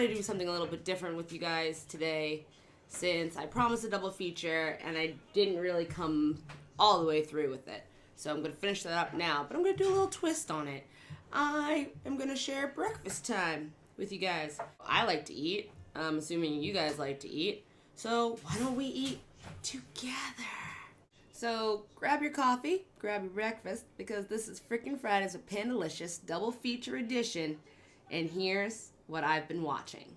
to do something a little bit different with you guys today, since I promised a double feature and I didn't really come all the way through with it. So I'm going to finish that up now, but I'm going to do a little twist on it. I am going to share breakfast time with you guys. I like to eat. I'm assuming you guys like to eat. So why don't we eat together? So grab your coffee, grab your breakfast, because this is Frickin Fridayz with Pandalicious double feature edition, and here's what I've been watching.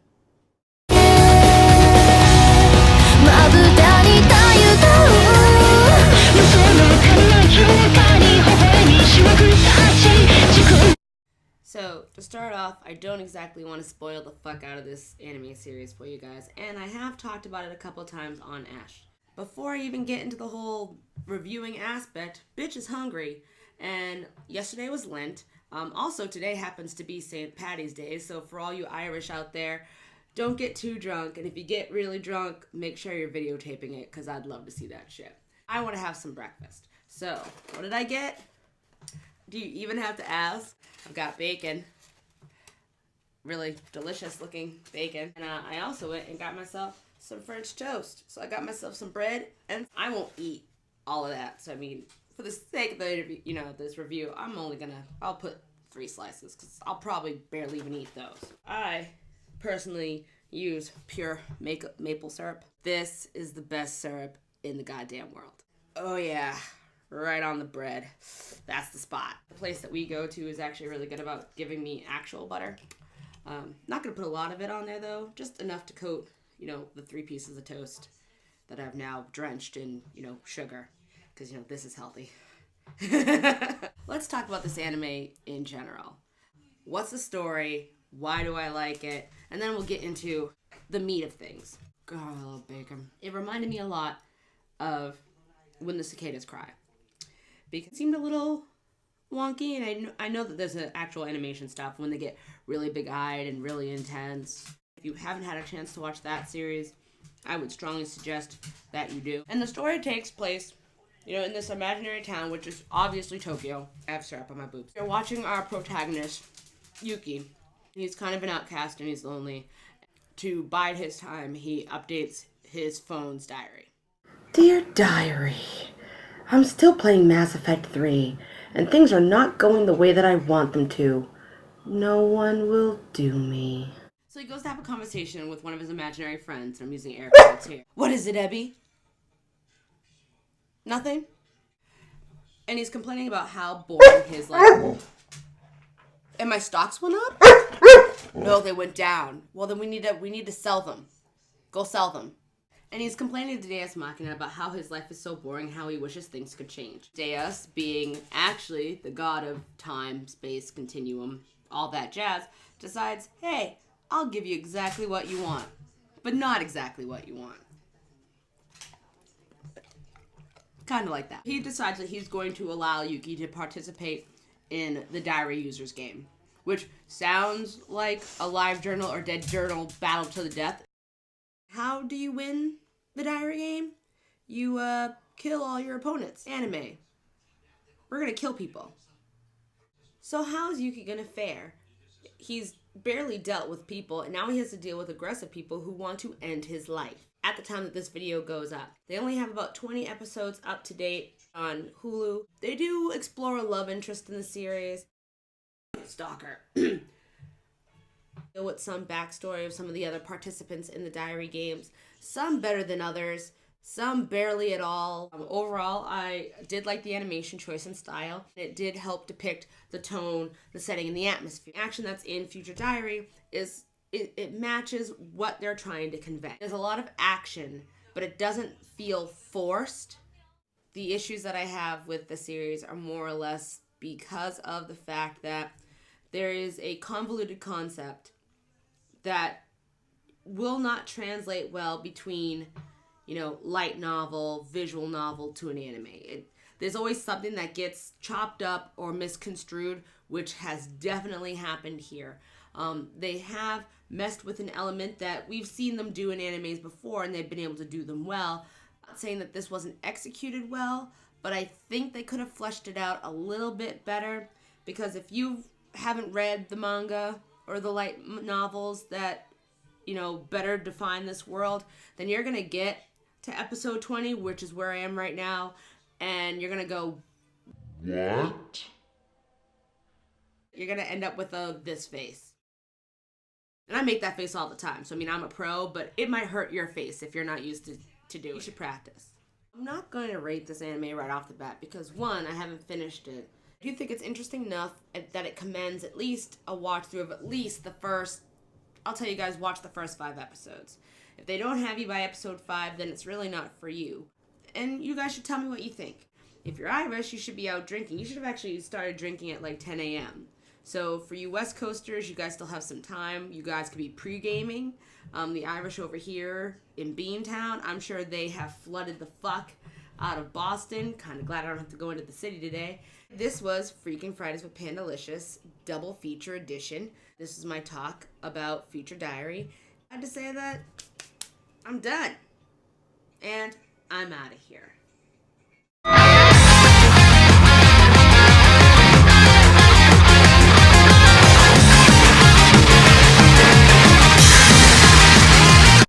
So, to start off, I don't exactly want to spoil the fuck out of this anime series for you guys, and I have talked about it a couple times on Ash. Before I even get into the whole reviewing aspect, bitch is hungry, and yesterday was Lent. Also, today happens to be St. Patty's Day, so for all you Irish out there, don't get too drunk, and if you get really drunk, make sure you're videotaping it, because I'd love to see that shit. I want to have some breakfast. So, what did I get? Do you even have to ask? I've got bacon. Really delicious looking bacon. And I also went and got myself some French toast. So I got myself some bread, and I won't eat all of that. So I mean, for the sake of the interview, this review, I'll put 3 slices, because I'll probably barely even eat those. I personally use pure maple syrup. This is the best syrup in the goddamn world. Oh yeah, right on the bread. That's the spot. The place that we go to is actually really good about giving me actual butter. Not gonna put a lot of it on there though, just enough to coat, the 3 pieces of toast that I've now drenched in, sugar, because, this is healthy. Let's talk about this anime in general. What's the story? Why do I like it? And then we'll get into the meat of things. God, I love bacon. It reminded me a lot of When the Cicadas Cry, because it seemed a little wonky, and I know that there's an actual animation stuff when they get really big-eyed and really intense. If you haven't had a chance to watch that series, I would strongly suggest that you do. And the story takes place, in this imaginary town, which is obviously Tokyo. I have syrup on my boobs. You're watching our protagonist, Yuki. He's kind of an outcast and he's lonely. To bide his time, he updates his phone's diary. Dear Diary, I'm still playing Mass Effect 3, and things are not going the way that I want them to. No one will do me. So he goes to have a conversation with one of his imaginary friends. I'm using air quotes here. What is it, Ebby? Nothing? And he's complaining about how boring his life is. And my stocks went up? No, they went down. Well, then we need to sell them. Go sell them. And he's complaining to Deus Machina about how his life is so boring, how he wishes things could change. Deus, being actually the god of time, space, continuum, all that jazz, decides, hey, I'll give you exactly what you want, but not exactly what you want. Kind of like that. He decides that he's going to allow Yuki to participate in the diary user's game, which sounds like a live journal or dead journal battle to the death. How do you win the diary game? You kill all your opponents. Anime. We're gonna kill people. So how's Yuki gonna fare? He's barely dealt with people, and now he has to deal with aggressive people who want to end his life. At the time that this video goes up, they only have about 20 episodes up to date on Hulu. They do explore a love interest in the series. Stalker. With some backstory of some of the other participants in the diary games. Some better than others, some barely at all. Overall, I did like the animation choice and style. It did help depict the tone, the setting, and the atmosphere. The action that's in Future Diary is it matches what they're trying to convey. There's a lot of action, but it doesn't feel forced. The issues that I have with the series are more or less because of the fact that there is a convoluted concept that will not translate well between, light novel, visual novel to an anime. There's always something that gets chopped up or misconstrued, which has definitely happened here. They have messed with an element that we've seen them do in animes before, and they've been able to do them well. I'm not saying that this wasn't executed well, but I think they could have fleshed it out a little bit better, because if you haven't read the manga or the light novels that better define this world, then you're going to get to episode 20, which is where I am right now, and you're going to go, what? You're going to end up with this face. And I make that face all the time. So, I'm a pro, but it might hurt your face if you're not used to do it. You should practice. I'm not going to rate this anime right off the bat because, one, I haven't finished it. I do think it's interesting enough that it commends at least a watch through of at least the first, I'll tell you guys, watch the first 5 episodes. If they don't have you by episode 5, then it's really not for you. And you guys should tell me what you think. If you're Irish, you should be out drinking. You should have actually started drinking at like 10 a.m. So for you West Coasters, you guys still have some time. You guys could be pre-gaming. The Irish over here in Beantown, I'm sure they have flooded the fuck out of Boston. Kind of glad I don't have to go into the city today. This was Frickin Fridayz with Pandalicious, double feature edition. This is my talk about Future Diary. I had to say that I'm done. And I'm out of here.